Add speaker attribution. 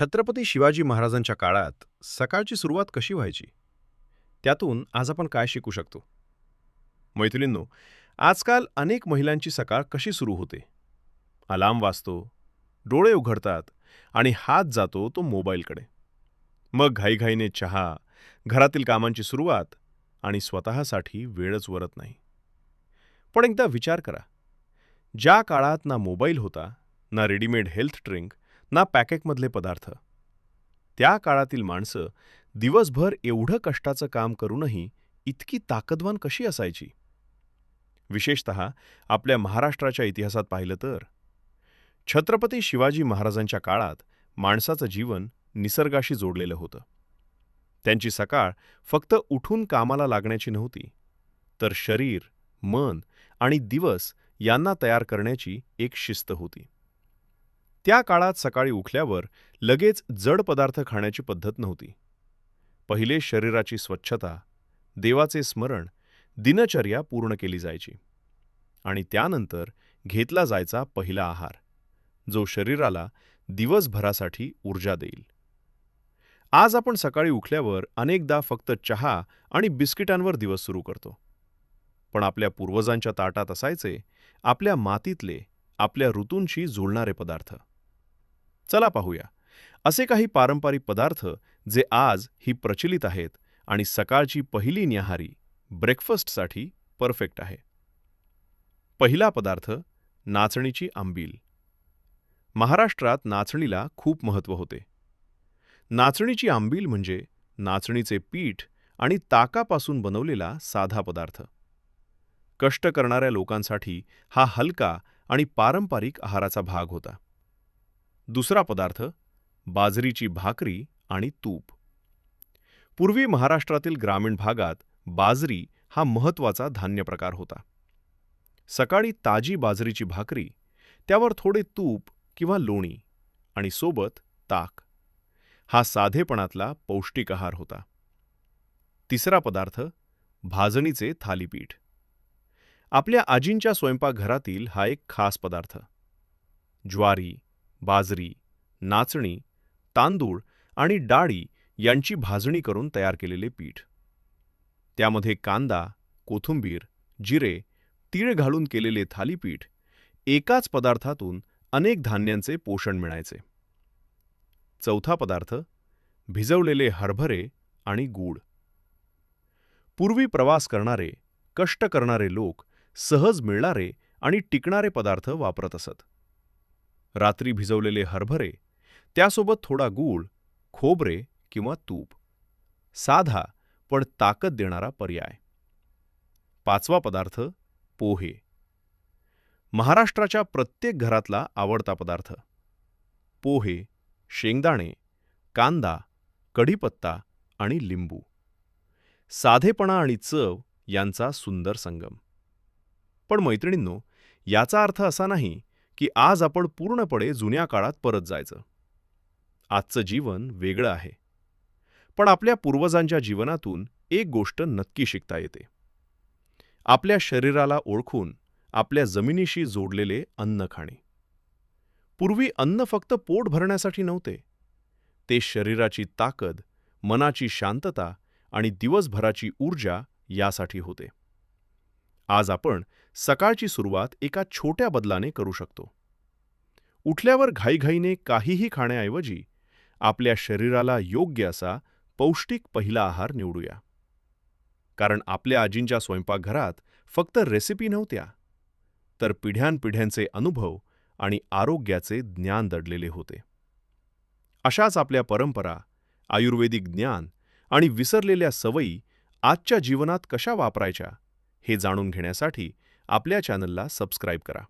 Speaker 1: छत्रपती शिवाजी महाराजांच्या काळात सकाळची सुरुवात कशी व्हायची? त्यातून आज आपण काय शिकू शकतो? मैत्रिणींनो, आजकाल अनेक महिलांची सकाळ कशी सुरू होते? अलार्म वाजतो, डोळे उघडतात आणि हात जातो तो मोबाईलकडे. मग घाईघाईने चहा, घरातील कामांची सुरुवात आणि स्वतःसाठी वेळच उरत नाही. पण एकदा विचार करा, ज्या काळात ना मोबाईल होता, ना रेडीमेड हेल्थ ड्रिंक, ना पॅकेटमधले पदार्थ, त्या काळातील माणसं दिवसभर एवढं कष्टाचं काम करूनही इतकी ताकदवान कशी असायची? विशेषतः आपल्या महाराष्ट्राच्या इतिहासात पाहिलं तर छत्रपती शिवाजी महाराजांच्या काळात माणसाचं जीवन निसर्गाशी जोडलेलं होतं. त्यांची सकाळ फक्त उठून कामाला लागण्याची नव्हती, तर शरीर, मन आणि दिवस यांना तयार करण्याची एक शिस्त होती. त्या काळात सकाळी उठल्यावर लगेच जड पदार्थ खाण्याची पद्धत नव्हती. पहिले शरीराची स्वच्छता, देवाचे स्मरण, दिनचर्या पूर्ण केली जायची आणि त्यानंतर घेतला जायचा पहिला आहार, जो शरीराला दिवसभरासाठी ऊर्जा देईल. आज आपण सकाळी उठल्यावर अनेकदा फक्त चहा आणि बिस्किटांवर दिवस सुरू करतो. पण आपल्या पूर्वजांच्या ताटात असायचे आपल्या मातीतले, आपल्या ऋतूंशी जुळणारे पदार्थ. चला पाहूया असे काही पारंपरिक पदार्थ जे आज ही प्रचलित आहेत आणि सकाळची पहिली न्याहारी ब्रेकफास्टसाठी परफेक्ट आहे. पहिला पदार्थ, नाचणीची आंबील. महाराष्ट्रात नाचणीला खूप महत्त्व होते. नाचणीची आंबील म्हणजे नाचणीचे पीठ आणि ताकापासून बनवलेला साधा पदार्थ. कष्ट करणाऱ्या लोकांसाठी हा हलका आणि पारंपरिक आहाराचा भाग होता. दुसरा पदार्थ, बाजरीची भाकरी आणि तूप. पूर्वी महाराष्ट्रातील ग्रामीण भागात बाजरी हा महत्त्वाचा धान्य प्रकार होता. सकाळी ताजी बाजरीची भाकरी, त्यावर थोडे तूप किंवा लोणी आणि सोबत ताक, हा साधेपणातला पौष्टिक आहार होता. तिसरा पदार्थ, भाजणीचे थालीपीठ. आपल्या आजींच्या स्वयंपाकघरातील हा एक खास पदार्थ. ज्वारी, बाजरी, नाचणी, तांदूळ आणि डाळी यांची भाजणी करून तयार केलेले पीठ. त्यामध्ये कांदा, कोथिंबीर, जिरे, तीळ घालून केलेले थालीपीठ. एकाच पदार्थातून अनेक धान्यांचे पोषण मिळायचे. चौथा पदार्थ, भिजवलेले हरभरे आणि गूळ. पूर्वी प्रवास करणारे, कष्ट करणारे लोक सहज मिळणारे आणि टिकणारे पदार्थ वापरत असत. रात्री भिजवलेले हरभरे, त्यासोबत थोडा गूळ, खोबरे किंवा तूप. साधा पण ताकद देणारा पर्याय. पाचवा पदार्थ, पोहे. महाराष्ट्राच्या प्रत्येक घरातला आवडता पदार्थ. पोहे, शेंगदाणे, कांदा, कढीपत्ता आणि लिंबू. साधेपणा आणि चव यांचा सुंदर संगम. पण मैत्रिणींनो, याचा अर्थ असा नाही की आज आपण पूर्णपणे जुन्या काळात परत जायचं. आजचं जीवन वेगळं आहे. पण आपल्या पूर्वजांच्या जीवनातून एक गोष्ट नक्की शिकता येते. आपल्या शरीराला ओळखून आपल्या जमिनीशी जोडलेले अन्न खाणे. पूर्वी अन्न फक्त पोट भरण्यासाठी नव्हते. ते शरीराची ताकद, मनाची शांतता आणि दिवसभराची ऊर्जा यासाठी होते. आज आपण सकाळची सुरुवात एका छोट्या बदलाने करू शकतो. उठल्यावर घाईघाईने काहीही खाण्याऐवजी आपल्या शरीराला योग्य असा पौष्टिक पहिला आहार निवडूया. कारण आपल्या आजींच्या स्वयंपाकघरात फक्त रेसिपी नव्हत्या, तर पिढ्यानपिढ्यांचे अनुभव आणि आरोग्याचे ज्ञान दडलेले होते. अशाच आपल्या परंपरा, आयुर्वेदिक ज्ञान आणि विसरलेल्या सवयी आजच्या जीवनात कशा वापरायच्या हे जाणून घेण्यासाठी आपल्या चॅनलला सबस्क्राईब करा.